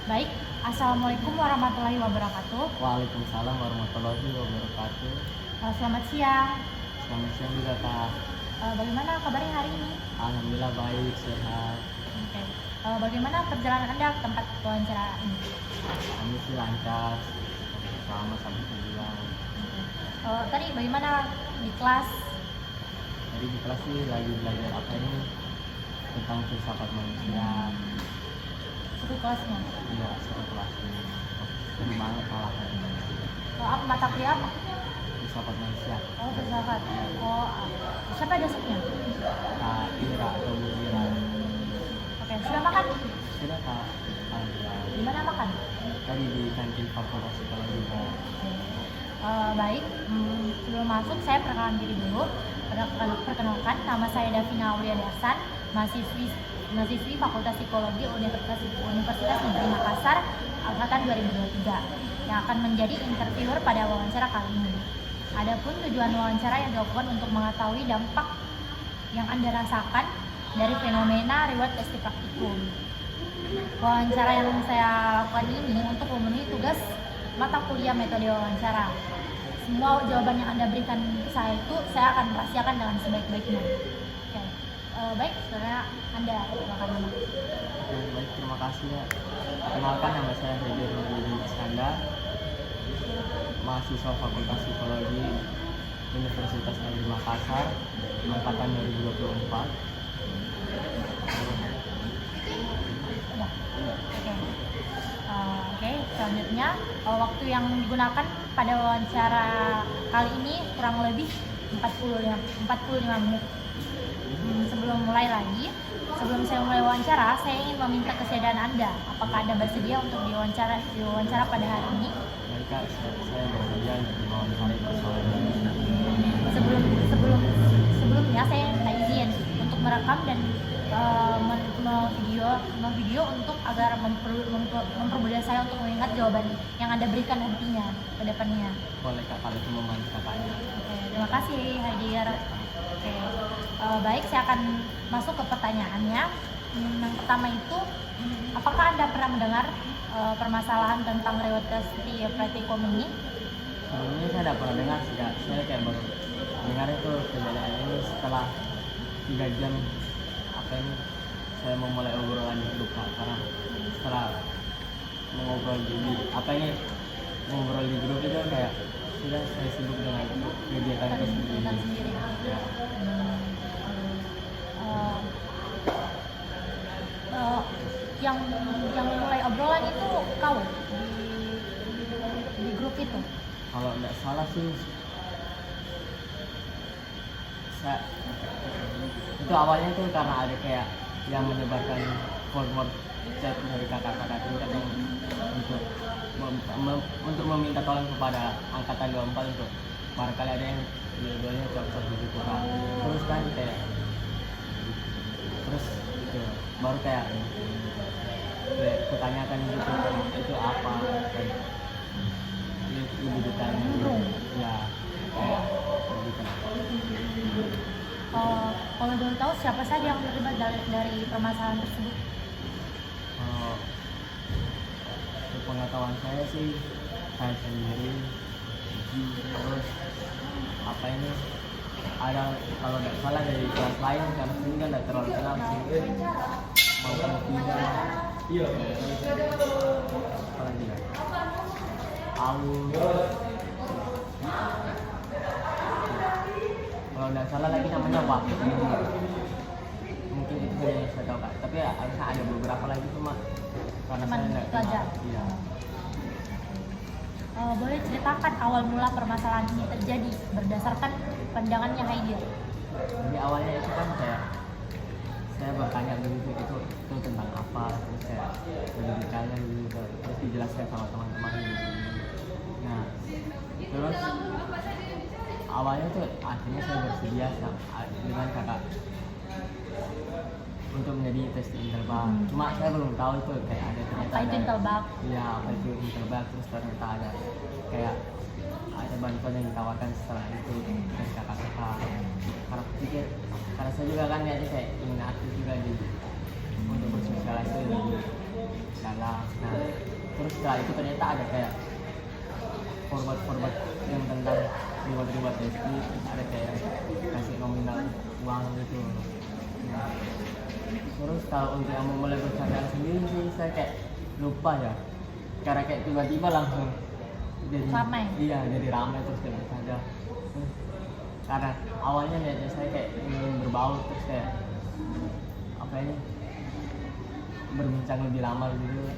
Baik, Assalamualaikum warahmatullahi wabarakatuh. Waalaikumsalam warahmatullahi wabarakatuh. Selamat siang. Selamat siang juga Kak. Bagaimana kabarnya hari ini? Alhamdulillah baik, sehat. Oke. Bagaimana perjalanan Anda ke tempat wawancara ini? Kami sih lancar selama sampai tujuan. Tadi bagaimana di kelas? Jadi di kelas sih lagi belajar apa ini tentang filsafat manusia. Seru kelasnya. Iya, seru kelas ini. Seru banget malah Apa mata kuliah apa? filsafat manusia. Oh, filsafat. Oh, siapa dosennya? Kak Ira atau Bu Ira. Oke, sudah makan? Sudah Kak. Alhamdulillah. Di mana makan? Tadi di kantin Fakultas Psikologi. Baik, sebelum masuk saya perkenalan diri dulu. Perkenalkan, nama saya Davina Aulia Darsan, mahasiswi Fakultas Psikologi Universitas Negeri Makassar angkatan 2023 yang akan menjadi interviewer pada wawancara kali ini. Adapun tujuan wawancara yang dilakukan untuk mengetahui dampak yang Anda rasakan dari fenomena reward testi praktikum. Wawancara yang saya lakukan ini untuk memenuhi tugas mata kuliah metode wawancara. Semua jawaban yang Anda berikan ke saya itu saya akan rahasiakan dengan sebaik-baiknya. Oke. Baik, saudara Anda silakan. Oke, baik, terima kasih ya. Perkenalkan, nama saya Hedir Nurul Iskandar, mahasiswa Fakultas Psikologi Universitas Negeri Makassar angkatan 2024. Ya. Oke, selanjutnya waktu yang digunakan pada wawancara kali ini kurang lebih 45 menit. Sebelum saya mulai wawancara, saya ingin meminta kesediaan Anda. Apakah Anda bersedia untuk diwawancara pada hari ini? Baik Kak, saya bersedia untuk diwawancara persoalan. Sebelumnya saya minta izin untuk merekam dan video untuk agar mempermudah saya untuk mengingat jawaban yang Anda berikan nantinya ke depannya. Boleh Kak, kalau itu membantu Kakaknya. Oke, terima kasih Haidir. Oke, baik, saya akan masuk ke pertanyaannya. Yang pertama itu, apakah Anda pernah mendengar permasalahan tentang reward testi praktikum ini? Sebelumnya saya tidak pernah dengar sih Kak. Saya kayak baru dengar itu kejadian ini setelah 3 jam saya memulai obrolan di grup Kak, karena setelah mengobrol ngobrol di grup itu kayak sudah saya sibuk dengan kegiatan itu sendiri. Ya. Yang mulai obrolan itu kau di grup itu? Kalau nggak salah sih itu awalnya tuh karena ada kayak yang menyebarkan forward chat dari kakak-kakak tingkat yang untuk meminta tolong kepada angkatan 24 untuk barangkali ada yang dua-duanya cocok gitu kurang. Terus gitu baru kayak kutanyakan gitu itu apa kan lebih detailnya gitu. Ya kayak gitu. Kalau boleh tahu siapa saja yang terlibat dari permasalahan tersebut? Pengetahuan saya sih saya sendiri, terus ada kalau nggak salah dari kelas lain karena sini kan nggak terlalu kenal sih maupun tidak apalagi ya kalau nggak salah lagi namanya waktu mungkin itu saja yang saya tahu Kak, tapi ya ada beberapa lagi cuma karena saya nggak kenal. Iya. Boleh ceritakan awal mula permasalahan ini terjadi berdasarkan pandangannya Haidir? Jadi awalnya itu kan saya bertanya begitu itu tentang apa, terus saya menjelaskan begitu, terus dijelaskan sama teman-teman gitu. Nah terus awalnya tuh akhirnya saya bersedia dengan kakak untuk menjadi tes interbak. Cuma saya belum tahu itu kayak ada ternyata Apa itu interbak? Iya, apa itu interbak, terus ternyata ada kayak ada bantuan yang ditawarkan setelah itu dari kakak-kakak. Karena saya juga kan niatnya kayak ingin aktif juga untuk bersosialisasi lebih dalam. Nah setelah itu ternyata ada kayak forward yang tentang reward SD, ada kayak kasih nominal uang gitu. Nah, terus kalau untuk yang memulai bercandaan sendiri sih saya kayak lupa ya, karena kayak tiba-tiba langsung jadi Ramai. iya jadi ramai terus kayak bercanda. Karena awalnya niatnya saya kayak ingin berbaur terus kayak apa ini berbincang lebih lama gitu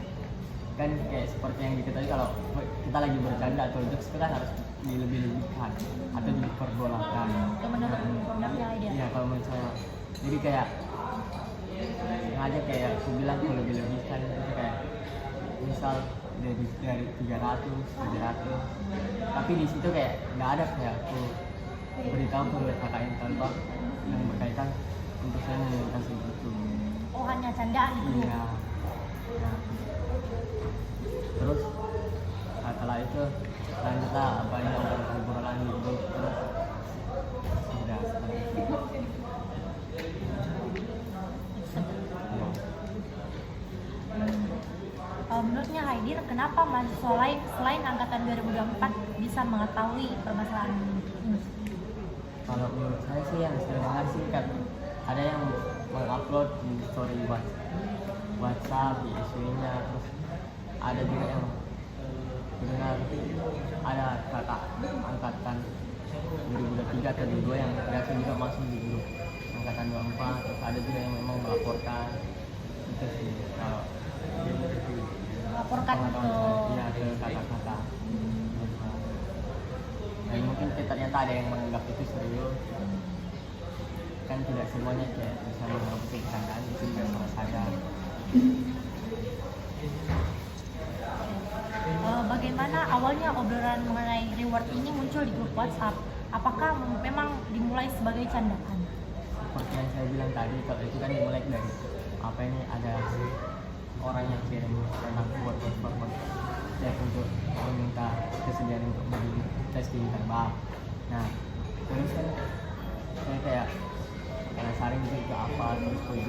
kan, kayak seperti yang diketahui kalau kita lagi bercanda atau jokes itu kan harus dilebih-lebihkan atau diperbolehkan. Itu menurut produknya dia. Iya kalau menurut saya, jadi kayak sengaja kayak aku bilang aku lebih-lebihkan itu kayak misal dari 300 700, tapi di situ kayak nggak ada kayak aku beritahu ke kakak Intelbak yang berkaitan untuk saya menginginkan segitu. Oh, hanya candaan itu. Iya. Nah, terus setelah itu lanjutlah apa ini obrolan gitu terus sudah setelah itu. Menurutnya Haidir, kenapa mahasiswa lain selain angkatan 2024 bisa mengetahui permasalahan ini? Kalau menurut saya sih yang saya dengar sih kan ada yang mengupload di story WhatsApp di isunya, terus ada juga yang mendengar ada kakak angkatan 2023 atau 22 yang biasa juga masuk di grup angkatan 24, terus ada juga yang memang melaporkan itu sih kalau Laporkan ke iya ke kakak-kakak. Dan mungkin ternyata ada yang menganggap itu serius, kan tidak semuanya kayak bisa menganggap itu bercandaan, itu kayak salah sadar. Bagaimana awalnya obrolan mengenai reward ini muncul di grup WhatsApp? Apakah memang dimulai sebagai candaan? Seperti yang saya bilang tadi, kalau itu kan dimulai dari apa ini ada orang yang kirim tentang forward ya untuk meminta kesediaan untuk beli tes di Intelbak. Nah terus kan saya kayak penasaran gitu itu apa, terus saya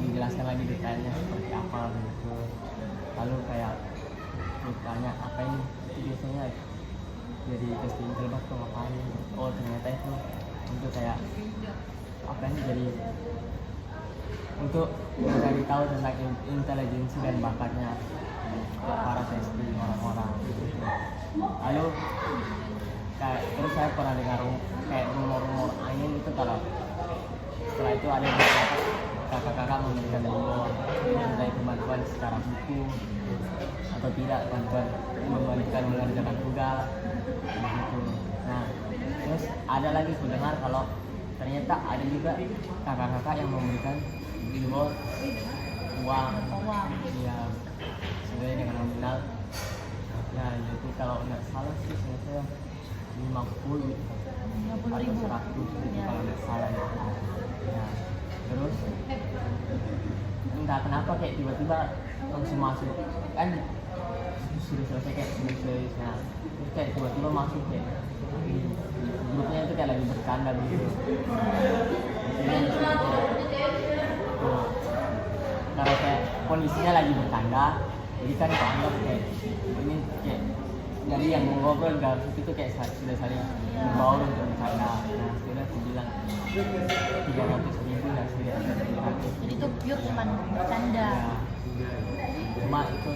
jelaskan lagi detailnya seperti apa gitu. Lalu kayak tanya apa ini itu biasanya jadi tes di Intelbak tuh ngapain? Oh ternyata itu untuk kayak apa ini jadi untuk mencari tahu tentang intelijensi dan bakatnya para testing orang-orang gitu. Lalu kayak terus saya pernah dengar kayak rumor-rumor angin itu kalau setelah itu ada beberapa kakak-kakak memberikan rumor tentang bantuan secara buku atau tidak bantuan membantukan mengerjakan tugas gitu. Nah terus ada lagi aku dengar kalau ternyata ada juga kakak-kakak yang memberikan reward uang ya sebenarnya dengan nominal ya itu kalau nggak salah sih saya 50 gitu atau 100 gitu Ya. kalau nggak salah ya. Nah terus entah kenapa kayak tiba-tiba langsung masuk kan sudah selesai kayak nah terus kayak tiba-tiba masuk kayak di grupnya itu kayak lagi bercanda gitu. Karena kayak kondisinya lagi bercanda, jadi kan dianggap kayak ini kayak jadi yang ngobrol dalam situ tuh kayak sudah saling membaur untuk bercanda. Nah sudah aku bilang 300.000 dan sudah 300. Jadi itu pure cuman bercanda. Ya, cuma itu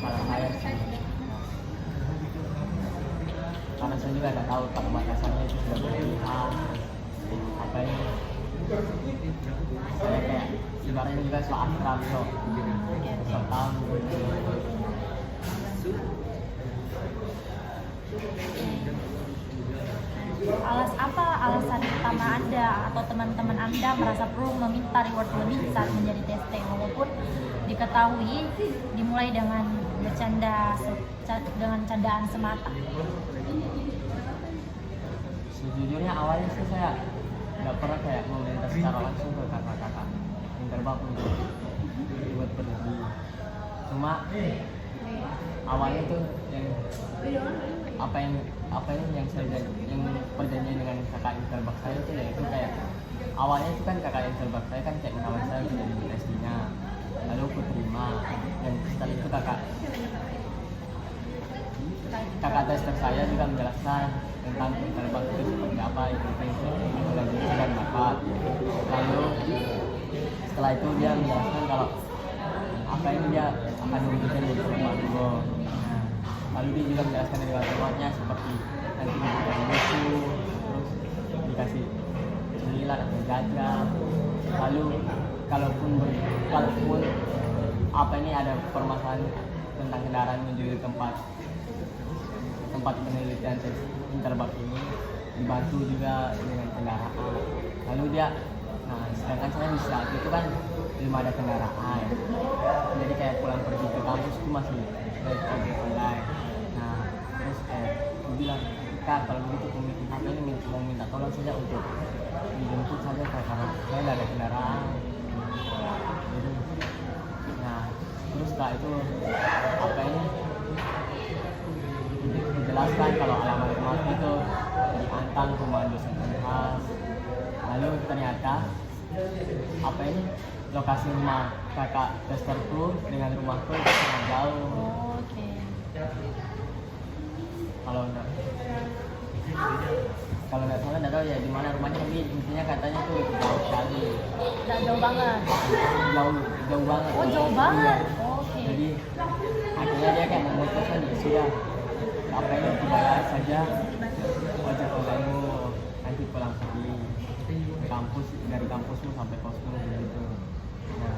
kalau saya sih karena saya juga nggak tahu kalau batasannya itu sudah berlebihan apa ini saya kayak ibaratnya juga soal akrab so tahun alasan utama Anda atau teman-teman Anda merasa perlu meminta reward lebih saat menjadi TST walaupun diketahui dimulai dengan bercanda dengan candaan semata? Sejujurnya awalnya sih saya nggak pernah kayak meminta secara langsung ke kakak-kakak Intelbak untuk buat berlebih. Cuma awalnya tuh yang yang perjanjian dengan kakak Intelbak saya itu yaitu kayak awalnya itu kan kakak Intelbak saya kan kayak menawar saya untuk jadi SD-nya, lalu aku terima dan setelah kakak tester saya juga menjelaskan tentang terbang itu seperti apa, itu dan bakat. Lalu setelah itu dia menjelaskan kalau apa ini dia akan memberikan jadi terbang juga. Nah, lalu dia juga menjelaskan dari luarnya seperti nanti diberikan musuh, terus dikasih cemilan atau jajan. Lalu kalaupun apa ini ada permasalahan tentang kendaraan menuju tempat penelitian terbang ini, dibantu juga dengan kendaraan. Lalu dia, nah sedangkan saya di saat itu kan belum ada kendaraan, jadi kayak pulang pergi ke kampus itu masih naik ojek online. Nah terus aku bilang, Kak kalau begitu apa ini mau minta tolong saja untuk dijemput saja Kak, karena saya nggak ada kendaraan. Jadi, nah terus setelah itu apa ini dijelaskan kalau alamat rumah itu di Antang, rumah dosen Unhas. Lalu ternyata apa ini lokasi rumah kakak testerku dengan rumahku itu sangat jauh. Oh, oke. Kalau nggak salah nggak tahu ya di mana rumahnya, tapi intinya katanya tuh jauh sekali. Nggak jauh banget. Jauh banget. Oh, jauh banget. Oke. Jadi akhirnya dia kayak memutuskan ya sudah, apa ini dibayar saja ojek onlinemu, nanti pulang pergi ke kampus, dari kampusmu sampai kosmu gitu. Nah,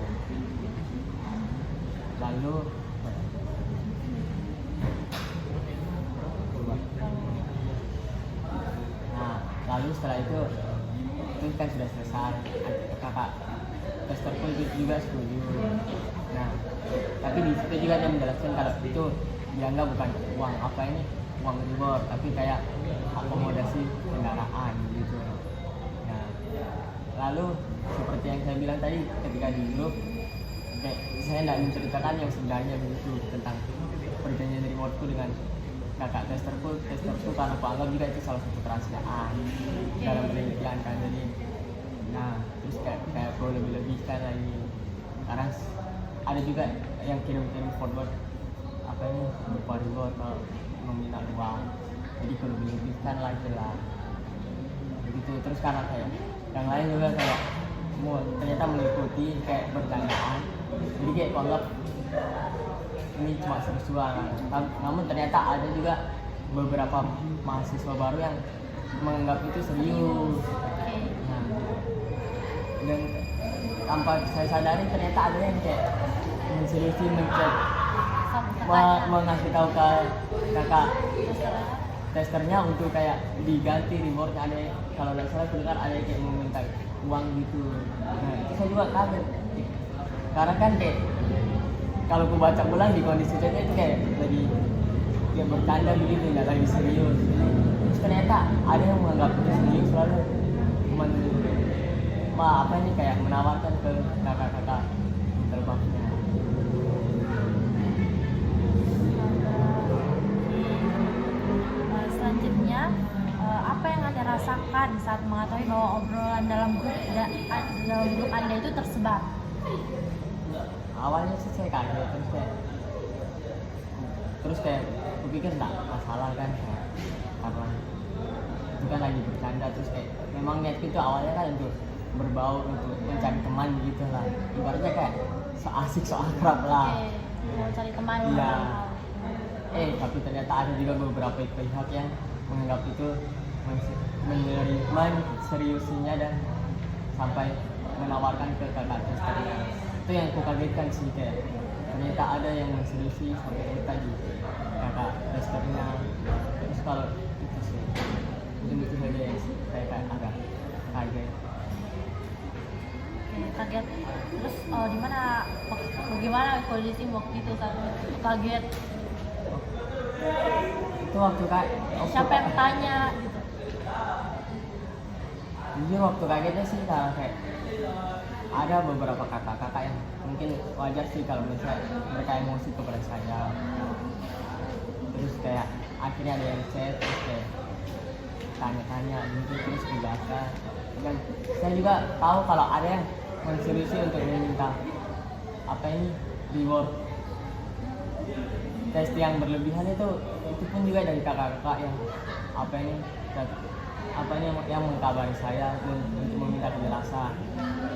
lalu setelah itu kan sudah selesai, kakak testerku juga setuju. Nah tapi di situ juga dia menjelaskan kalau itu dianggap bukan uang apa ini, uang reward, tapi kayak akomodasi kendaraan gitu. Nah lalu seperti yang saya bilang tadi ketika di grup, saya tidak menceritakan yang sebenarnya begitu tentang perjanjian rewardku dengan kakak testerku karena aku anggap juga itu salah satu kerahasiaan dalam penelitian kan. Jadi nah terus kayak aku lebih-lebihkan lagi, karena ada juga yang kirim forward apa ini berupa reward atau nominal uang, jadi aku lebih-lebihkan lagi lah begitu. Terus karena kayak yang lain juga kayak ternyata mengikuti kayak bercandaan, jadi kayak aku anggap ini cuma seru-seruan, namun ternyata ada juga beberapa mahasiswa baru yang menganggap itu serius. Nah, dan tanpa saya sadari ternyata ada yang kayak menseriusi mengasih tahu ke kakak testernya untuk kayak diganti rewardnya. Ada kalau nggak salah dengar ada yang kayak meminta uang gitu. Nah itu saya juga kaget karena kan kayak kalau aku baca ulang di kondisi itu kayak lagi dia bercanda begitu, nggak lagi serius. Terus ternyata ada yang menganggap itu serius, lalu apa ini kayak menawarkan ke kakak-kakak terbangnya. Selanjutnya apa yang Anda rasakan saat mengetahui bahwa obrolan dalam grup Anda itu tersebar? Awalnya sih saya kaget, terus kayak kupikir tak masalah kan, karena itu kan lagi bercanda. Terus kayak memang niat itu awalnya kan untuk berbau, untuk mencari teman gitu lah, ibaratnya kayak so asik so akrab lah. Mau cari teman. Iya. Tapi ternyata ada juga beberapa pihak yang menganggap itu menerima seriusnya dan sampai menawarkan ke kakak testernya. Itu yang aku kagetkan sih, kayak ternyata ada yang menseriusi sampai itu tadi kakak testernya. Terus kalau itu sih itu saja yang saya kayak agak kaget. Kaget. Terus bagaimana kondisi waktu itu saat kaget? Itu waktu siapa yang tanya gitu? Jujur waktu kagetnya sih kayak ada beberapa kakak-kakak yang mungkin wajar sih kalau misalnya mereka emosi kepada saya. Terus kayak akhirnya ada yang chat, terus kayak tanya-tanya gitu, terus dibaca. Dan saya juga tahu kalau ada yang menseriusi untuk meminta apa ini reward tes yang berlebihan itu pun juga dari kakak-kakak yang apa ini yang mengkabari saya untuk meminta penjelasan.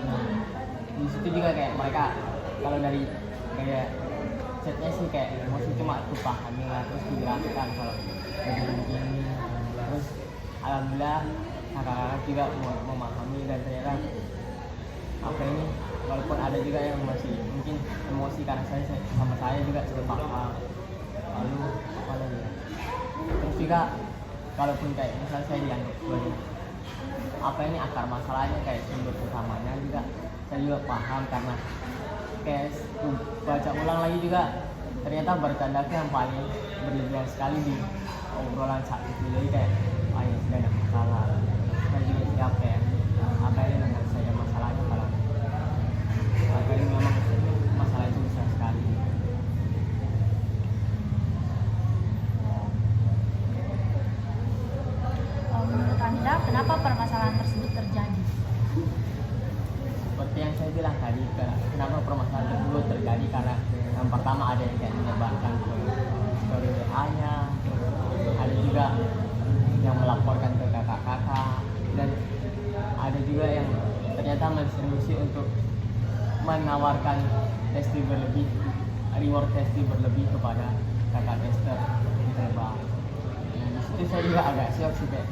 Nah, di situ juga kayak mereka kalau dari kayak chatnya sih kayak maksudnya cuma aku pahami lah, terus dijelaskan kalau begini. Terus alhamdulillah kakak-kakak juga memahami, dan ternyata apa ini walaupun ada juga yang masih mungkin emosi karena sama saya juga sudah paham. Lalu apa lagi ya? Terus juga kalaupun kayak misalnya saya dianggap sebagai apa ini akar masalahnya kayak sumber utamanya juga saya juga paham, karena kayak baca ulang lagi juga ternyata bercanda yang paling berlebihan sekali di obrolan saat itu. Jadi kayak ini sudah ada masalah, saya juga siap kayak apa ini dengan saya masalahnya kalau apa ini memang masalah itu besar sekali. Menurut Anda, kenapa permasalahan tersebut terjadi? Seperti yang saya bilang tadi, kenapa permasalahan tersebut terjadi, karena yang pertama ada yang kayak menyebarkan ke story WA-nya, ada juga yang melaporkan ke kakak-kakak, dan ada juga yang ternyata menseriusi untuk menawarkan reward testi berlebih kepada kakak tester di terbang. Nah, di situ saya juga agak shock sih kayak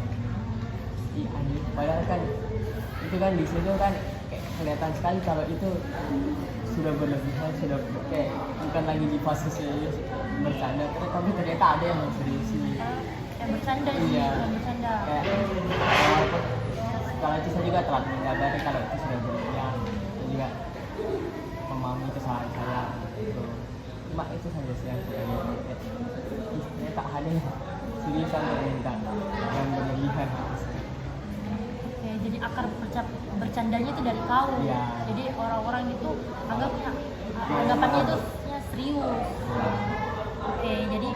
padahal kan itu kan di situ kan kayak kelihatan sekali kalau itu sudah berlebihan, sudah kayak bukan lagi di fase serius bercanda, tapi ternyata ada yang menseriusi. Yang bercanda sih, Iya. yang bercanda. Kayak kalau itu saya juga telah menyadari kalau itu sudah berlebihan, saya juga memahami kesalahan saya gitu. Cuma itu saja sih yang saya lihat. Ternyata ada yang seriusan meminta yang berlebihan. Oke, jadi akar bercandanya itu dari kau. Iya. Jadi orang-orang itu anggapannya itu serius. Ya. Oke, jadi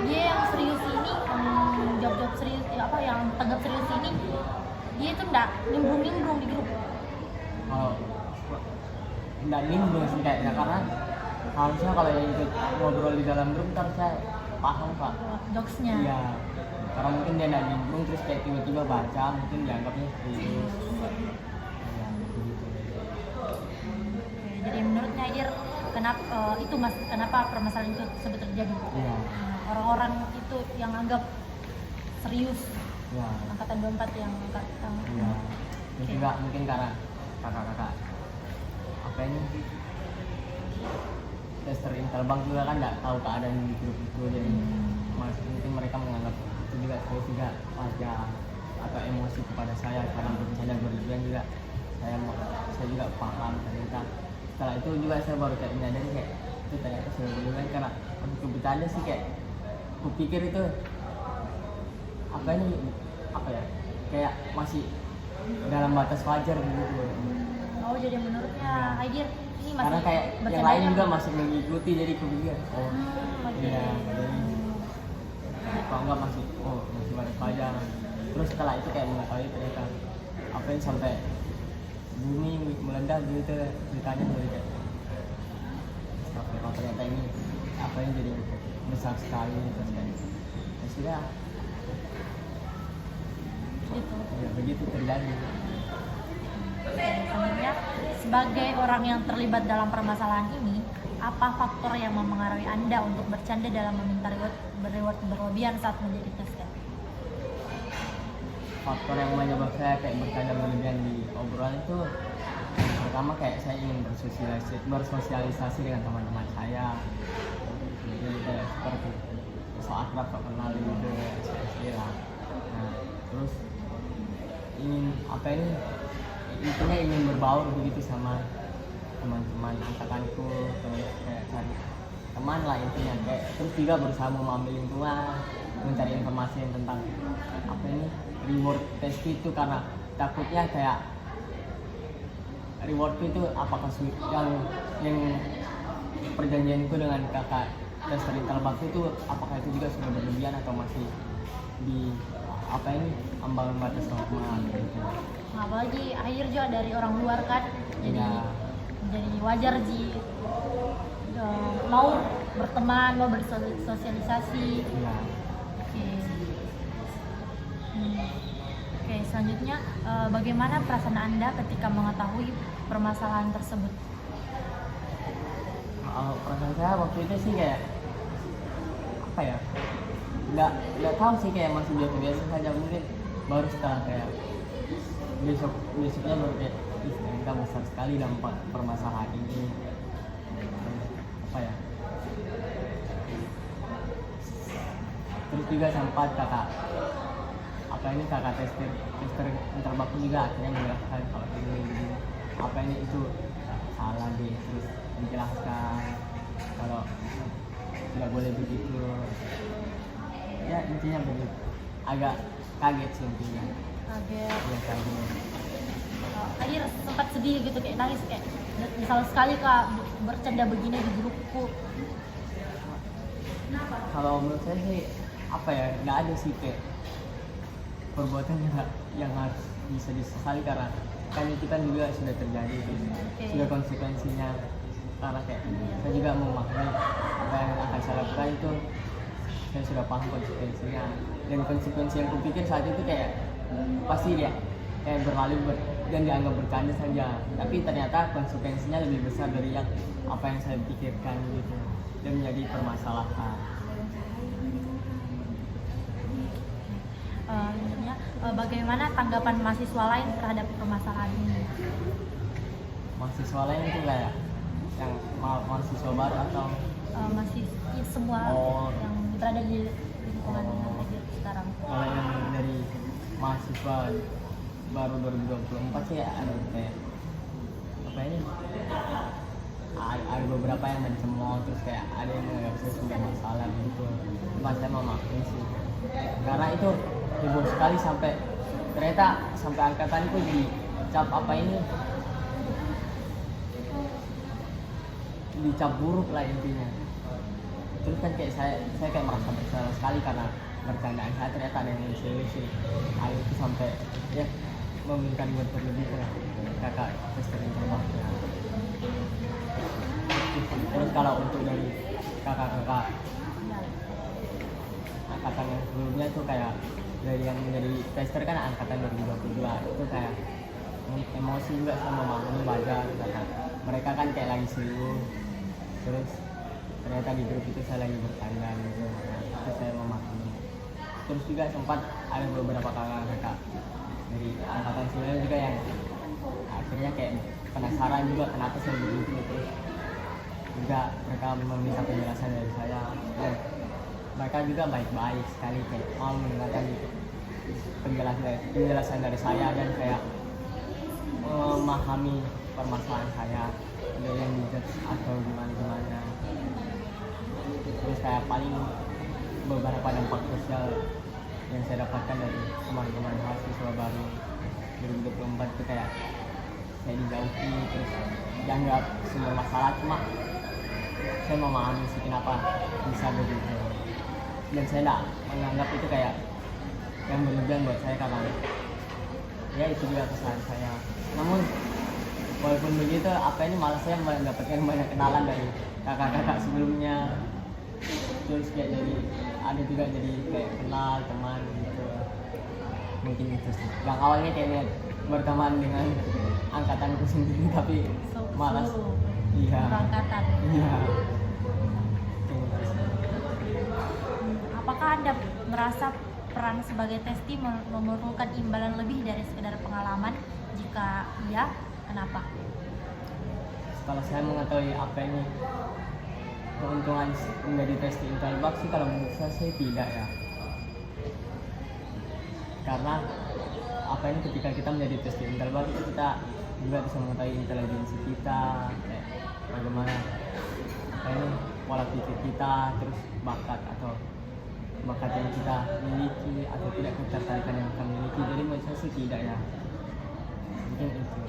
dia yang serius ini, jawab serius, yang tanggap serius ini, dia itu enggak nimbrung di grup. Kalau nggak nimbrung sih kayaknya, karena harusnya kalau yang ikut ngobrol di dalam grup kan saya paham Pak. Jokesnya. Iya, karena mungkin dia nggak nimbrung terus kayak tiba-tiba baca, mungkin dianggapnya serius. Ya, begitu. Oke, jadi menurutnya Aidir, kenapa permasalahan itu tersebut terjadi? Iya. Orang-orang itu yang anggap serius, Ya. angkatan 24 yang Iya. Dan juga mungkin karena kakak-kakak apa ini tester Intelbank juga kan nggak tahu keadaan di grup itu, jadi mungkin mereka menganggap itu juga saya juga wajar atau emosi kepada saya karena bercanda berlebihan juga. Saya juga paham ternyata. Setelah itu juga saya baru kayak menyadari kayak itu ternyata sudah berlebihan, karena untuk bercanda sih kayak kupikir itu kayak masih dalam batas wajar gitu. Oh, jadi menurutnya Aidir ini masih Karena kayak yang bercandanya lain juga masih mengikuti, jadi kupikir oke. iya, jadi kalau enggak masih batas wajar. Terus setelah itu kayak mengetahui ternyata apa yang sampai bumi meledak gitu ceritanya, jadi kayak sampai ternyata ini apa yang jadi besar sekali, terus kayak ya sudah Gitu. ya begitu terjadi. Sebenarnya sebagai orang yang terlibat dalam permasalahan ini, apa faktor yang mempengaruhi Anda untuk bercanda dalam meminta reward berlebihan saat menjadi tester? Faktor yang menyebabkan saya kayak bercanda berlebihan di obrolan itu pertama kayak saya ingin bersosialisasi dengan teman-teman saya, jadi kayak seperti so akrab so kenal gitu SD lah. Nah, terus intinya ingin berbaur begitu sama teman-teman angkatanku, terus kayak cari teman lah intinya, kayak terus juga berusaha memahami lingkungan, mencari informasi yang tentang reward test itu, karena takutnya kayak reward itu apakah yang perjanjianku dengan kakak tester Intelbank itu apakah itu juga sudah berlebihan atau masih di ambang batas normal gitu. Apalagi akhir juga dari orang luar kan, jadi Ya. jadi wajar Ji. Mau berteman, mau bersosialisasi. Iya. Oke. Oke, selanjutnya bagaimana perasaan Anda ketika mengetahui permasalahan tersebut? Perasaan saya waktu itu sih kayak apa ya, nggak tahu sih, kayak masih biasa-biasa saja. Mungkin baru setelah kayak besoknya baru kayak ternyata besar sekali dampak permasalahan ini. Apa ya, terus juga sempat kakak tester interbaku juga akhirnya menjelaskan kalau ini apa ini itu salah deh, terus dijelaskan kalau tidak boleh begitu. Ya intinya begitu, agak kaget sih intinya. Kaget. Ya kaget. Tadi sempat sedih gitu, kayak nangis, kayak misal sekali Kak bercanda begini di grupku. Kalau menurut saya sih apa ya, nggak ada sih kayak perbuatan yang harus bisa disesali, karena kan itu kan juga sudah terjadi gitu. Oke. Sudah konsekuensinya, karena kayak saya juga memahami apa yang akan saya lakukan itu, saya sudah paham konsekuensinya, dan konsekuensi yang kupikir saat itu kayak pasti dia kayak berlalu dan dianggap bercanda saja, tapi ternyata konsekuensinya lebih besar dari yang apa yang saya pikirkan gitu, dan menjadi permasalahan. Bagaimana tanggapan mahasiswa lain terhadap permasalahan ini? Mahasiswa lain itu kayak yang mahasiswa baru atau Masih semua yang berada di lingkungan dengan Agir sekarang. kalau yang dari mahasiswa baru 2024 sih ada kayak apa ini, ada beberapa yang mencemooh, terus kayak ada yang nggak bisa sudah masalah gitu. Mas saya memaklumi sih, karena itu heboh sekali sampai ternyata sampai angkatanku dicap apa ini, dicap buruk lah intinya. Terus kan kayak saya kayak merasa bersalah sekali karena bercandaan saya ternyata ada yang serius sih. Hal itu sampai ya memberikan buat terlebih ke kakak tester interbanknya. Terus kalau untuk dari kakak-kakak angkatan yang sebelumnya tuh kayak dari yang menjadi tester kan angkatan 2022 itu kayak emosi juga sama memahami wajar karena mereka kan kayak lagi serius, terus ternyata di grup itu saya lagi bercanda gitu, itu saya memahami. Terus juga sempat ada beberapa kakak-kakak dari angkatan sebelumnya juga yang akhirnya kayak penasaran juga kenapa saya begitu, terus juga mereka meminta penjelasan dari saya, dan mereka juga baik-baik sekali kayak mau mendengarkan penjelasan dari saya, dan kayak memahami permasalahan saya, ada yang dijudge atau gimana. Terus kayak paling beberapa dampak sosial yang saya dapatkan dari teman-teman mahasiswa baru 2024 itu kayak saya dijauhi, terus dianggap semua masalah, cuma saya memahami sih kenapa bisa begitu, dan saya tidak menganggap itu kayak yang berlebihan buat saya, karena ya itu juga kesalahan saya. Namun walaupun begitu, apa ini malah saya mendapatkan banyak kenalan dari kakak-kakak sebelumnya, terus kayak jadi ada juga jadi kayak kenal teman gitu. Mungkin itu sih yang awalnya kayaknya berteman dengan angkatanku sendiri, tapi malas iya Angkatan. iya. Apakah Anda merasa peran sebagai testi memerlukan imbalan lebih dari sekedar pengalaman? Jika iya, kenapa? Kalau saya mengetahui apa ini keuntungan menjadi testi Intelbak sih, kalau menurut saya sih tidak ya, karena apa ini ketika kita menjadi testi Intelbak kita juga bisa mengetahui intelijensi kita, kayak bagaimana apa ini pola pikir kita, terus bakat yang kita miliki atau tidak, ketertarikan yang kita miliki. Jadi menurut saya sih tidak ya, mungkin itu.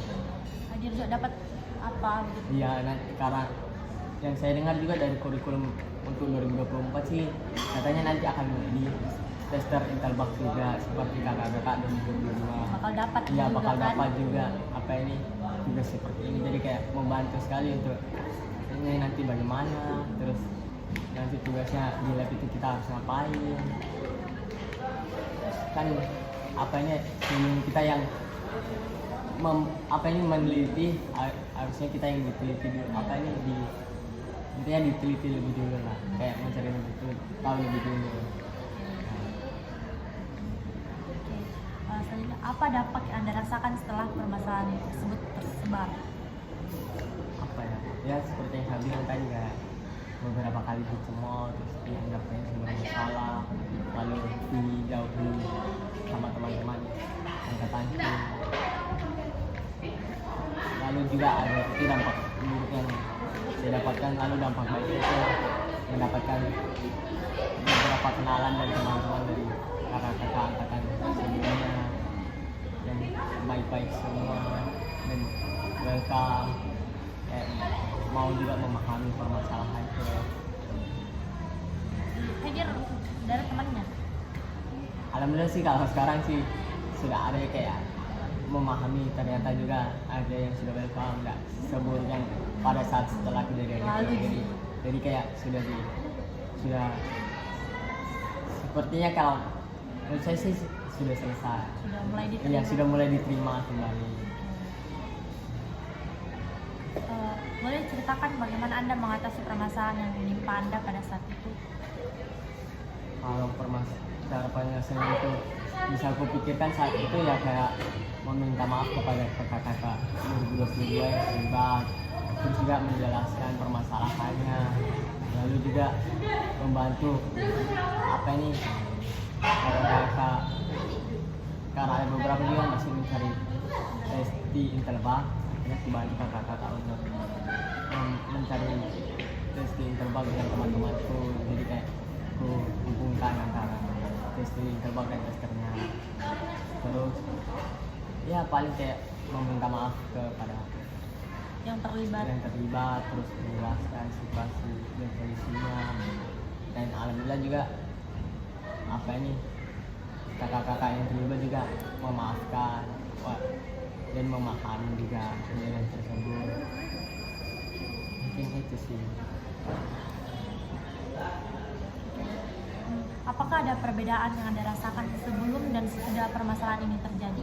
Hadir juga dapat apa gitu? Iya, karena yang saya dengar juga dari kurikulum untuk 2024 sih katanya nanti akan di tester Intelbak juga seperti kakak-kakak 2022. Bakal dapat Iya, juga bakal kan? dapat juga apa ini tugas seperti ini, jadi kayak membantu sekali untuk ini nanti bagaimana, terus nanti tugasnya di lab itu kita harus ngapain. Kan apa ini sebelum kita yang apa ini meneliti, harusnya kita yang diteliti dulu, apa ini intinya diteliti lebih dulu lah, kayak mencari lebih dulu, tahu lebih dulu. Selanjutnya, apa dampak yang Anda rasakan setelah permasalahan tersebut tersebar? Apa ya, ya seperti yang saya bilang tadi, kayak beberapa kali dicemooh, terus dianggapnya sumber masalah, lalu dijauhi sama teman-teman angkatanku. Lalu juga ada itu dampak buruk yang saya dapatkan, lalu dampak baik itu mendapatkan beberapa kenalan dari teman-teman dari kakak-kakak angkatan sebelumnya yang baik-baik semua dan welcome, kayak mau juga memahami permasalahan itu. Hadir dari temannya. Alhamdulillah sih kalau sekarang sih sudah ada kayak memahami, ternyata juga ada yang sudah welcome, nggak seburuk yang pada saat setelah kejadian itu. Jadi kayak sudah sepertinya kalau menurut saya sih sudah selesai. Sudah mulai diterima. Iya, sudah mulai diterima kembali. Boleh ceritakan bagaimana Anda mengatasi permasalahan yang menimpa Anda pada saat itu? Kalau cara penyelesaian itu bisa aku pikirkan saat itu ya kayak meminta maaf kepada kakak-kakak 2022 yang terlibat, terus juga menjelaskan permasalahannya, lalu juga membantu apa ini kakak, karena ada beberapa juga yang masih mencari tes di Interbank, akhirnya aku bantu kakak-kakak untuk mencari tes di Interbank dengan teman-temanku, jadi kayak aku hubungkan antara tes di Interbank dan testernya. Terus ya paling kayak meminta maaf kepada Yang terlibat. terus menjelaskan situasi dan kondisinya, dan alhamdulillah juga apa ini kakak-kakak yang terlibat juga memaafkan dan memahami juga kejadian tersebut. Mungkin itu sih. Apakah ada perbedaan yang Anda rasakan sebelum dan sesudah permasalahan ini terjadi?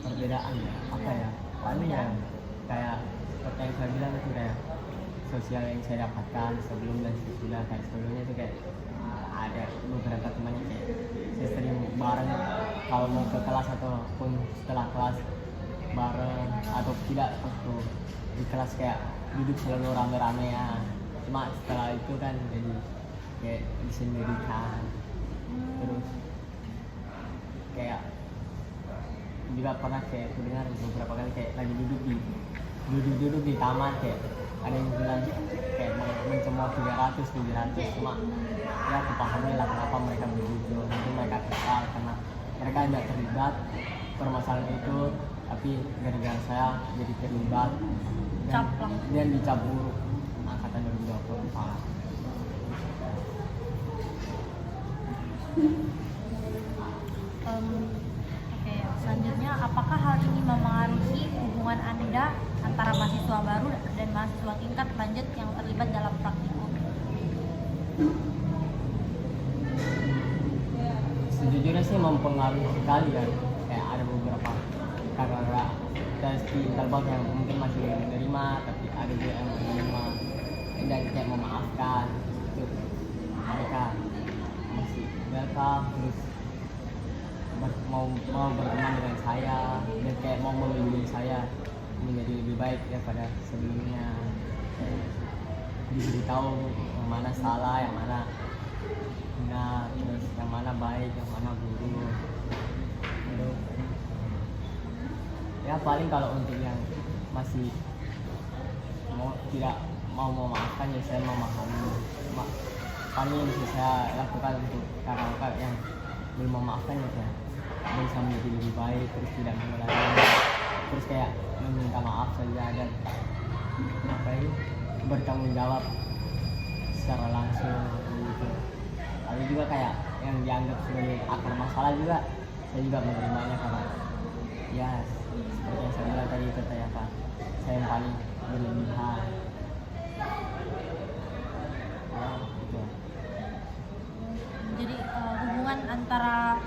Perbedaan ya, apa ya? Paling ya kayak seperti yang saya bilang itu kayak sosial yang saya dapatkan sebelum dan sesudah. Kayak sebelumnya itu kayak ada beberapa temannya kayak saya sering bareng kalau mau ke kelas ataupun setelah kelas bareng, atau tidak waktu di kelas kayak duduk selalu rame-rame ya. Cuma setelah itu kan jadi kayak disendirikan. Terus kayak juga pernah kayak aku dengar beberapa kali kayak lagi duduk di taman, kayak ada yang bilang kayak mencemooh 300-700, cuma ya aku pahami lah kenapa mereka begitu. Mungkin mereka kesal karena mereka tidak terlibat permasalahan itu, tapi gara-gara saya jadi terlibat dan dicap buruk angkatan 2024. Oke, selanjutnya apakah hal ini memengaruhi hubungan Anda antara mahasiswa baru dan mahasiswa tingkat lanjut yang terlibat dalam praktikum? Sejujurnya sih mempengaruhi sekali ya, kayak ada beberapa kakak tes di Interbank yang mungkin masih menerima, tapi ada juga yang menerima dan kayak memaafkan itu, mereka masih welcome, terus mau berteman dengan saya dan kayak mau membimbing saya menjadi lebih baik daripada sebelumnya. Diberitahu yang mana salah, yang mana benar, terus yang mana baik, yang mana buruk. Terus ya paling kalau untuk yang masih tidak mau memaafkan ya saya memahami. Paling yang bisa saya lakukan untuk kakak-kakak yang belum memaafkan ya saya bisa menjadi lebih baik, terus tidak mengulangi, terus kayak meminta maaf saja dan apa ini bertanggung jawab secara langsung gitu. Lalu juga kayak yang dianggap sebagai akar masalah juga saya juga menerimanya, karena ya seperti yang saya bilang tadi itu ternyata saya yang paling berlebihan ya gitu. Jadi hubungan antara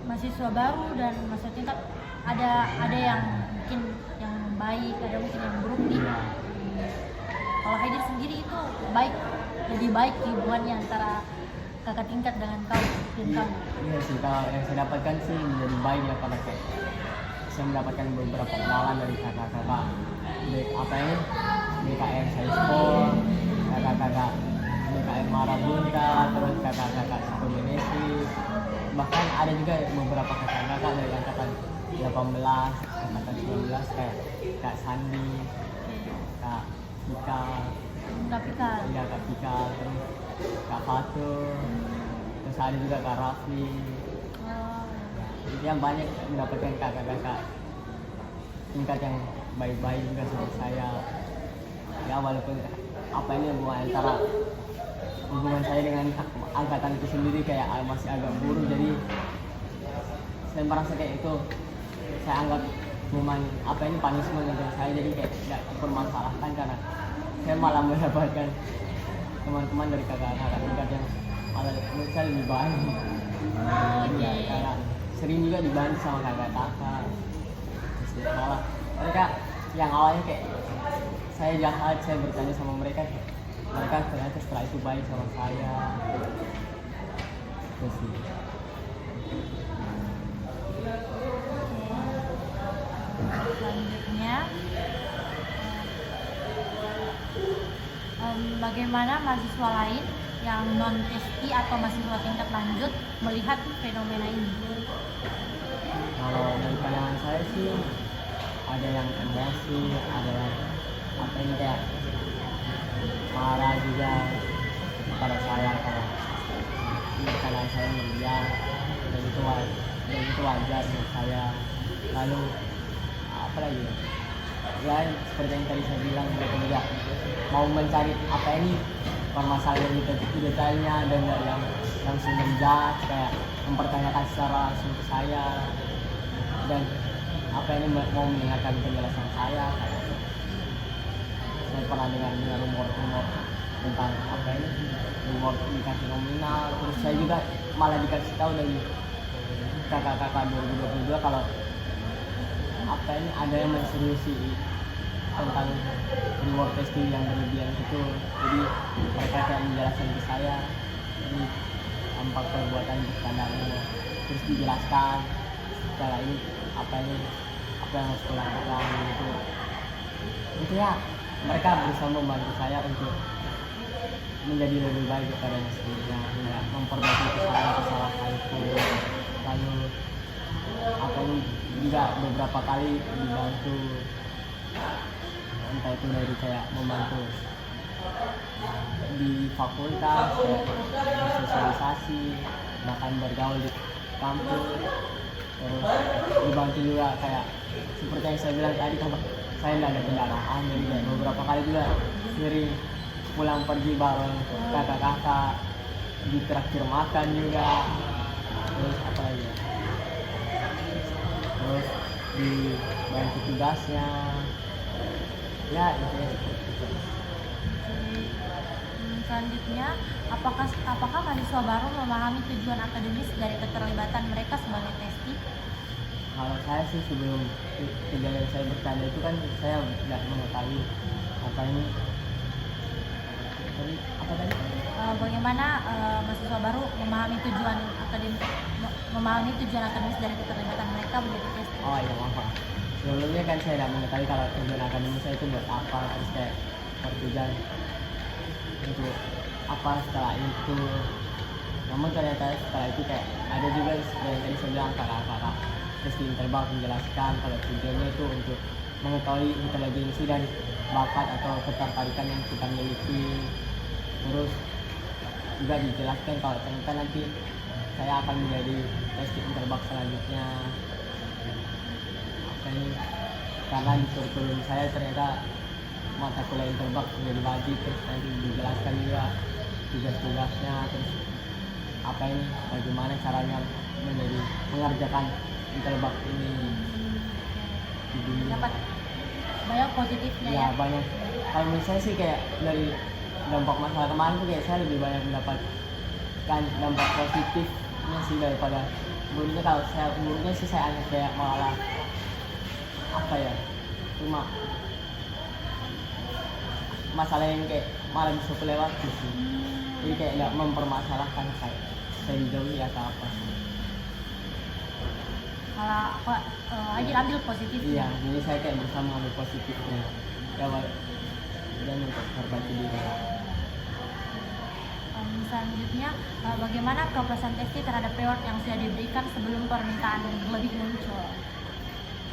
mahasiswa baru dan mahasiswa tingkat ada yang mungkin yang baik, ada mungkin yang buruk nih. Iya. Kalau Haidir sendiri itu lebih baik hubungannya antara kakak tingkat dengan kau dan kamu. Iya sih, kalau yang saya dapatkan sih menjadi baik ya, karena kayak saya mendapatkan beberapa kenalan dari kakak-kakak apa ini BKM Saispol, kakak-kakak BKM Marabunta, terus kakak-kakak Psikomedisi, bahkan ada juga beberapa kakak-kakak dari angkatan 18, angkatan 19 kayak Kak Sandi, Kak Pika, iya Kak Pika, terus Kak Fatul, terus ada juga Kak Raffi. Yang banyak mendapatkan kakak-kakak tingkat yang baik-baik juga seperti saya. Ya walaupun apa ini hubungan saya dengan angkatan itu sendiri kayak masih agak buruk, jadi saya merasa kayak itu saya anggap cuman apa ini punishment untuk saya, jadi kayak tidak dipermasalahkan karena saya malah mendapatkan teman-teman dari kakak-kakak tingkat yang malah menurut saya lebih baik. Ya, kayak sering juga dibantu sama kakak-kakak, malah mereka yang awalnya kayak saya jahat, saya bertanya sama mereka ternyata setelah itu baik sama saya. Itu sih. Selanjutnya, bagaimana mahasiswa lain yang non TSI atau mahasiswa tingkat lanjut melihat fenomena ini? Kalau dari pandangan saya sih ada yang emosi, ada yang apa ini kayak marah juga kepada saya karena saya melihat dan itu wajar menurut saya. Lalu apa lagi ya seperti yang tadi saya bilang, mereka juga mau mencari apa ini permasalahan itu detailnya dan nggak yang langsung menjudge, kayak mempertanyakan secara langsung ke saya dan apa ini mau mendengarkan penjelasan saya. Kayak saya pernah dengar rumor tentang apa ini rumor dikasih nominal, terus saya juga malah dikasih tahu dari kakak-kakak 2022 kalau apa ini ada yang menseriusi tentang reward testing yang berlebihan itu. Jadi mereka kayak menjelaskan ke saya ini dampak perbuatan bercandanya, terus dijelaskan setelah ini apa yang harus kulakukan gitu. Itu ya mereka berusaha membantu saya untuk menjadi lebih baik daripada yang sebelumnya, memperbaiki kesalahan itu. Lalu apa ini juga beberapa kali dibantu, entah itu dari kayak membantu di fakultas, bersosialisasi, bahkan bergaul di kampus. Terus dibantu juga kayak seperti yang saya bilang tadi, kalau saya tidak ada kendaraan, jadi kayak beberapa kali juga sering pulang pergi bareng kakak-kakak, ditraktir makan juga. Terus apa lagi ya? Terus dibantu tugasnya, ya intinya seperti itu. Selanjutnya, apakah mahasiswa baru memahami tujuan akademis dari keterlibatan mereka sebagai TSI? Kalau saya sih sebelum kejadian saya bercanda itu kan saya tidak mengetahui apa ini apa tadi? Bagaimana mahasiswa baru memahami tujuan akademis dari keterlibatan mereka menjadi TSI? Oh iya, maaf. Sebelumnya kan saya tidak mengetahui kalau tujuan akademis saya itu buat apa, terus kayak bertujuan untuk apa setelah itu. Namun ternyata setelah itu kayak ada juga yang tadi saya bilang kakak-kakak terus di Interbang menjelaskan kalau tujuannya itu untuk mengetahui intelijensi dan bakat atau ketertarikan yang kita miliki. Terus juga dijelaskan kalau ternyata nanti saya akan menjadi testing Interbang selanjutnya. Apa ini karena di kurikulum saya ternyata mata kuliah Interbang menjadi wajib, terus nanti dijelaskan juga tugas-tugasnya, terus apa ini bagaimana caranya menjadi mengerjakan interbak ini di dunia. Dapat banyak positifnya Ya ya. banyak. Kalau menurut saya sih kayak dari dampak masalah kemarin tuh kayak saya lebih banyak mendapatkan dampak positifnya sih daripada buruknya. Kalau saya buruknya sih saya hanya kayak malah apa ya, cuma masalah yang kayak malah bisa kelewati sih. Jadi kayak nggak mempermasalahkan saya dijauhi atau apa. Malah apa Ajar ambil positifnya. Iya, jadi saya kayak berusaha mengambil positifnya. Ya, dan untuk perbaiki diri. Selanjutnya, bagaimana kepuasan Testi terhadap reward yang sudah diberikan sebelum permintaan berlebih muncul?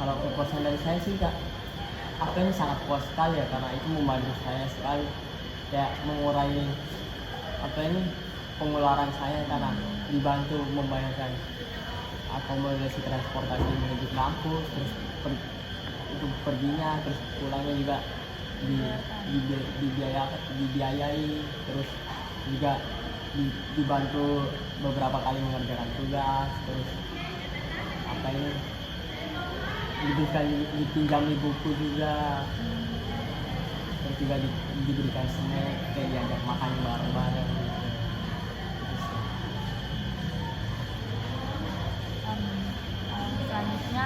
Kalau kepuasan dari saya sih kak, aku ini sangat puas sekali ya, karena itu membantu saya sekali, kayak mengurangi apa ini pengeluaran saya, karena dibantu membayarkan akomodasi transportasi menuju kampus, terus untuk perginya, terus pulangnya juga dibiayai, terus juga dibantu beberapa kali mengerjakan tugas, terus apa ini dipinjami buku juga, terus juga diberikan snack, kayak diajak makan bareng-bareng gitu. Selanjutnya,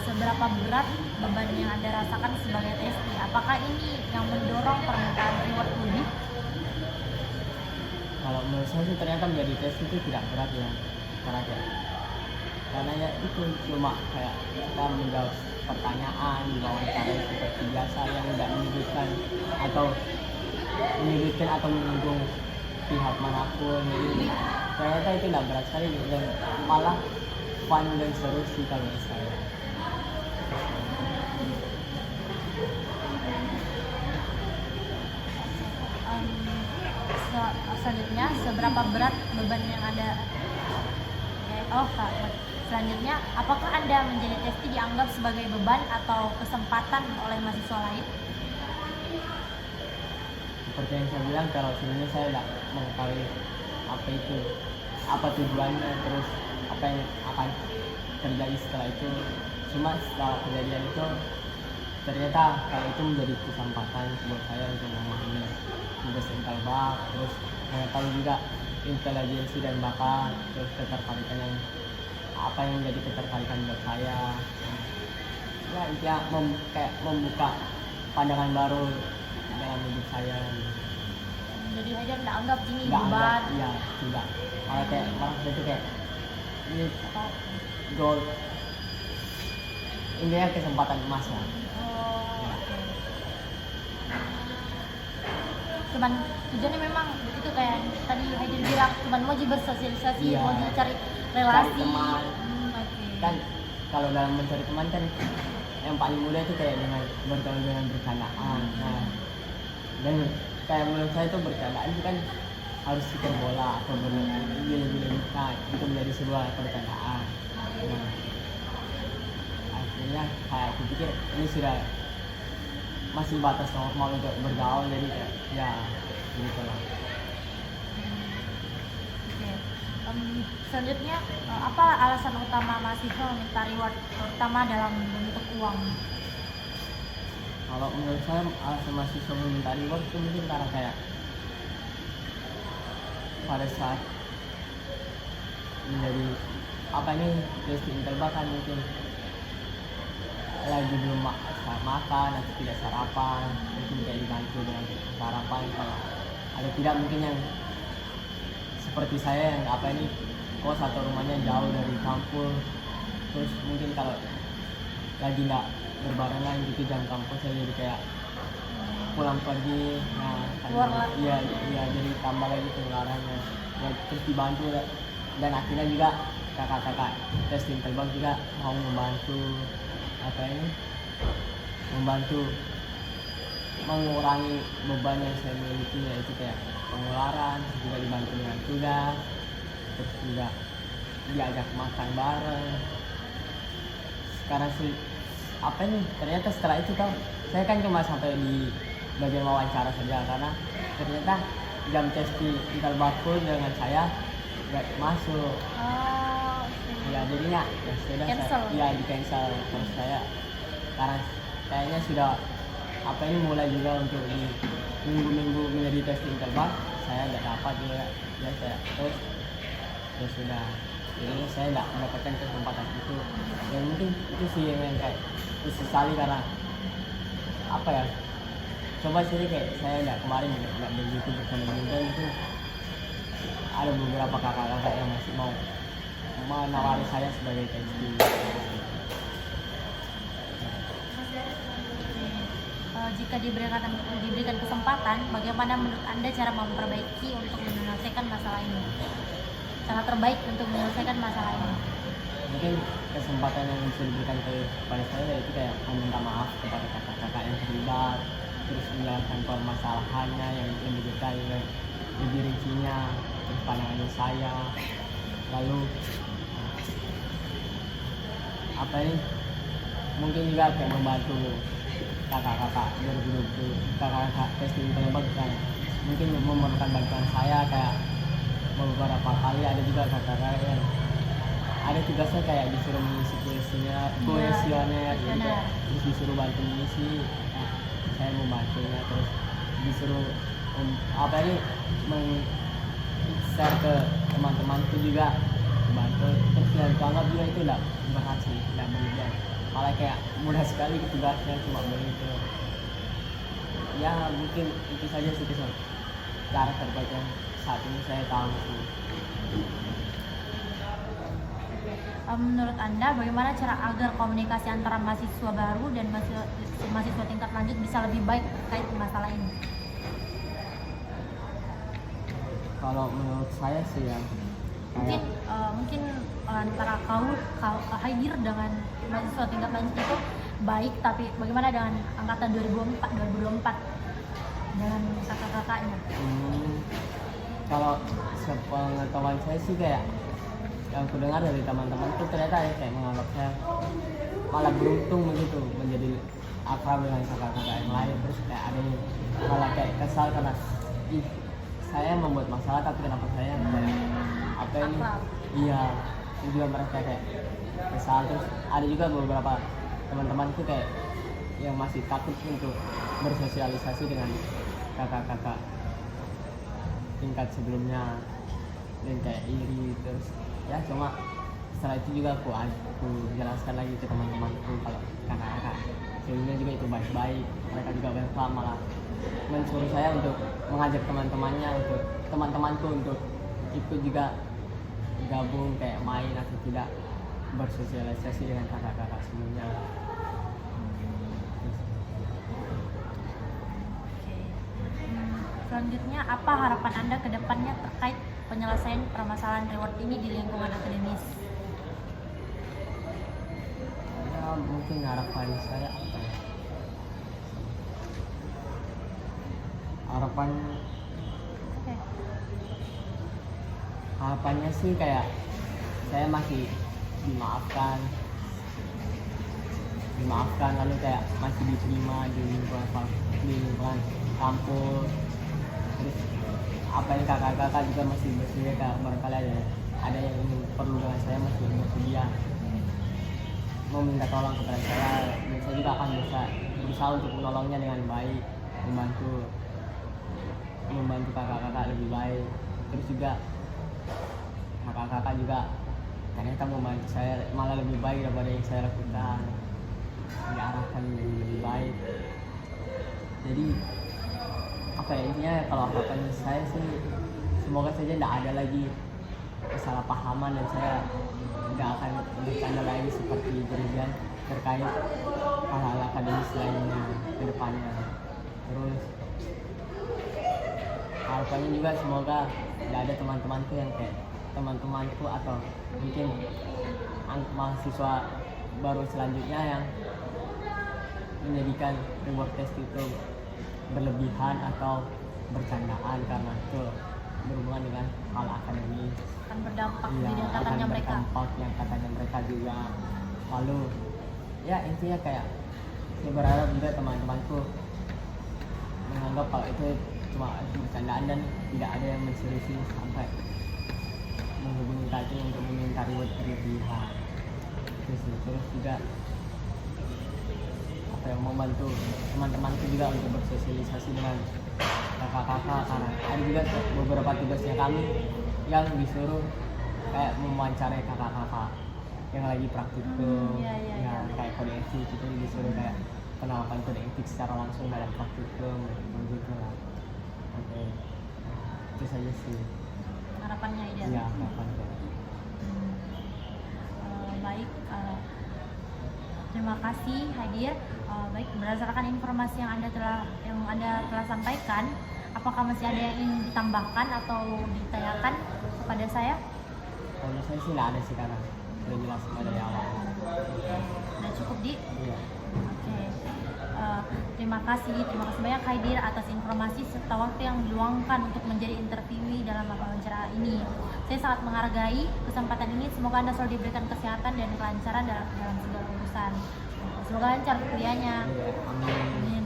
seberapa berat beban yang Anda rasakan sebagai Testi? Apakah ini yang mendorong permintaan reward lebih? Kalau menurut saya sih ternyata menjadi tes itu tidak berat ya, karena ya itu cuma kayak kita menjawab pertanyaan di wawancara seperti biasa yang tidak menyudutkan atau menyinggung pihak manapun. Jadi ternyata itu tidak berat sekali dan malah fun dan seru sih kalau menurut saya. Selanjutnya, seberapa berat beban yang ada? Selanjutnya, apakah Anda menjadi Testi dianggap sebagai beban atau kesempatan oleh mahasiswa lain? Seperti yang saya bilang, kalau sebenarnya saya tidak mengetahui apa tujuannya, terus apa yang akan terjadi setelah itu. Cuma setelah kejadian itu ternyata kalau itu menjadi kesempatan buat saya untuk memahami tugas interbak, terus mengetahui juga intelijensi dan bakat, terus ketertarikan apa yang menjadi ketertarikan buat saya. Ya intinya kayak membuka pandangan baru dalam hidup saya. Jadi aja tidak anggap ini Nggak beban. anggap, iya tidak. Malah itu kayak ini goal, intinya kesempatan emas ya. Cuman tujuannya memang itu kayak tadi Hajar bilang, cuman mau bersosialisasi, Iya. mau cari relasi. Cari teman. Kan kalau dalam mencari teman kan yang paling mudah itu kayak dengan bergaul dengan bercandaan. Nah, dan kayak menurut saya itu bercandaan itu kan harus pikir bola atau lebih nah, itu menjadi sebuah percandaan. Nah, akhirnya kayak aku pikir ini sudah masih batas normal untuk bergaul, jadi kayak ya gitu lah. Selanjutnya, apa alasan utama mahasiswa meminta reward, terutama dalam bentuk uang? Kalau menurut saya alasan mahasiswa meminta reward itu mungkin karena kayak pada saat menjadi apa ini Testi interbak kan mungkin lagi belum makan atau tidak sarapan, mungkin kayak dibantu dengan sarapan. Kalau ada tidak mungkin yang seperti saya yang apa ini kos atau rumahnya jauh dari kampus, terus mungkin kalau lagi nggak berbarengan gitu jam kampus saya jadi kayak pulang pergi, nah kan iya jadi tambah lagi pengeluarannya ya, terus dibantu dan akhirnya juga kakak-kakak Testi interbak juga mau membantu apa ini mengurangi beban yang saya miliki, yaitu kayak pengeluaran, juga dibantu dengan tugas, terus juga diajak makan bareng. Sekarang sih apa ini ternyata setelah itu kan saya kan cuma sampai di bagian wawancara saja, karena ternyata jam Testi interbak pun dengan saya nggak masuk. ya jadinya ya sudah Cancel. ya di cancel terus saya karena kayaknya sudah apa ini mulai juga untuk di minggu-minggu menjadi testing terbang saya nggak dapat juga ya saya terus ya sudah jadi saya nggak mendapatkan kesempatan itu dan mungkin itu sih yang kayak sesali karena apa ya coba sih kayak saya nggak kemarin nggak begitu bersama dan itu ada beberapa kakak-kakak yang masih mau menawari saya sebagai testing. Jika diberikan kesempatan, bagaimana menurut Anda cara memperbaiki untuk menyelesaikan masalah ini? Cara terbaik untuk menyelesaikan masalah ini? Mungkin kesempatan yang bisa diberikan kepada saya yaitu kayak meminta maaf kepada kakak-kakak yang terlibat, terus menjelaskan permasalahannya yang lebih detail, lebih rincinya, terus pandangannya saya, lalu apa ini mungkin juga kayak membantu kakak-kakak 2020 kakak-kakak testing penebak kan mungkin memerlukan bantuan saya kayak beberapa kali ada juga kakak-kakak yang ada tugasnya kayak disuruh mengisi kuesioner jadi kayak disuruh bantu mengisi saya membantunya terus disuruh apa ini share ke teman-temanku juga bantu terus yang dianggap juga itu enggak berhasil enggak berlebihan malah kayak mudah sekali tugasnya cuma begitu ya mungkin itu saja sih cara terbaik yang saat ini saya tahu sih. Menurut Anda bagaimana cara agar komunikasi antara mahasiswa baru dan mahasiswa tingkat lanjut bisa lebih baik terkait masalah ini? Kalau menurut saya sih ya mungkin antara kau hadir dengan mahasiswa tingkat lanjut itu baik, tapi bagaimana dengan angkatan 2024 dengan kakak-kakaknya? Kalau sepengetahuan saya sih kayak yang aku dengar dari teman-teman tuh ternyata kayak menganggap saya malah beruntung begitu menjadi akrab dengan kakak-kakak yang lain terus kayak ada yang malah kayak kesal karena saya membuat masalah tapi kenapa saya kayak apa ini iya itu juga mereka kayak kesal terus ada juga beberapa teman-teman tuh kayak yang masih takut untuk bersosialisasi dengan kakak-kakak tingkat sebelumnya dan kayak iri terus ya cuma setelah itu juga aku jelaskan lagi ke teman-temanku kalau kakak-kakak sebelumnya juga itu baik-baik mereka juga welcome malah mensuruh saya untuk mengajak teman-temanku untuk ikut juga gabung kayak main atau tidak bersosialisasi dengan kakak-kakak sebelumnya. Selanjutnya, apa harapan Anda ke depannya terkait penyelesaian permasalahan reward ini di lingkungan akademis? Ya mungkin harapan saya apa ya? Harapannya sih kayak saya masih dimaafkan lalu kayak masih diterima di lingkungan kampus terus apa yang kakak-kakak juga masih bersedia kayak barangkali ada yang perlu dengan saya masih bersedia meminta tolong kepada saya dan saya juga akan berusaha untuk menolongnya dengan baik membantu kakak-kakak lebih baik terus juga kakak-kakak juga ternyata membantu saya malah lebih baik daripada yang saya lakukan diarahkan lebih baik jadi apa ya intinya kalau harapan saya sih semoga saja tidak ada lagi kesalahpahaman dan saya tidak akan bercanda lagi seperti berlebihan terkait hal-hal akademis lainnya ke depannya terus harapannya juga semoga tidak ada teman-temanku yang kayak teman-temanku atau mungkin mahasiswa baru selanjutnya yang menjadikan reward test itu berlebihan atau bercandaan karena itu berhubungan dengan hal akademis Akan berdampak ya, di angkatannya akan mereka. berdampak yang katanya mereka juga lalu ya intinya kayak saya berharap juga teman-temanku menganggap kalau itu cuma bercandaan dan tidak ada yang menseriusi sampai menghubungi Kak Acung untuk meminta reward berlebihan. Terus juga apa yang membantu teman-temanku juga untuk bersosialisasi dengan kakak-kakak, karena ada juga beberapa tugasnya kami yang disuruh kayak mewawancarai kakak-kakak yang lagi praktikum. Iya. Kayak kode etik itu disuruh kayak penerapan kode etik secara langsung dalam praktikum gitu lah. Oke, itu saja sih Harapannya ideal. ya harapannya. Baik, terima kasih hadir. Baik, berdasarkan informasi yang anda telah sampaikan, apakah masih ada yang ingin ditambahkan atau ditanyakan kepada saya? Kalau saya sih nggak ada sih, karena udah jelas semua dari awal. Sudah cukup di. Iya. Oke. Terima kasih banyak Haidir atas informasi serta waktu yang diluangkan untuk menjadi interviewee dalam wawancara ini. Saya sangat menghargai kesempatan ini. Semoga Anda selalu diberikan kesehatan dan kelancaran dalam segala urusan. Semoga lancar kuliahnya. Iya, amin. Amin.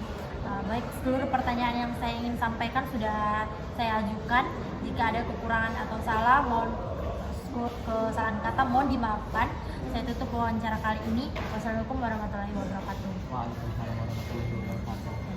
Baik, seluruh pertanyaan yang saya ingin sampaikan sudah saya ajukan. Jika ada kekurangan atau salah, kesalahan kata mohon dimaafkan. Saya tutup wawancara kali ini. Wassalamualaikum warahmatullahi wabarakatuh. Waalaikumsalam warahmatullahi wabarakatuh.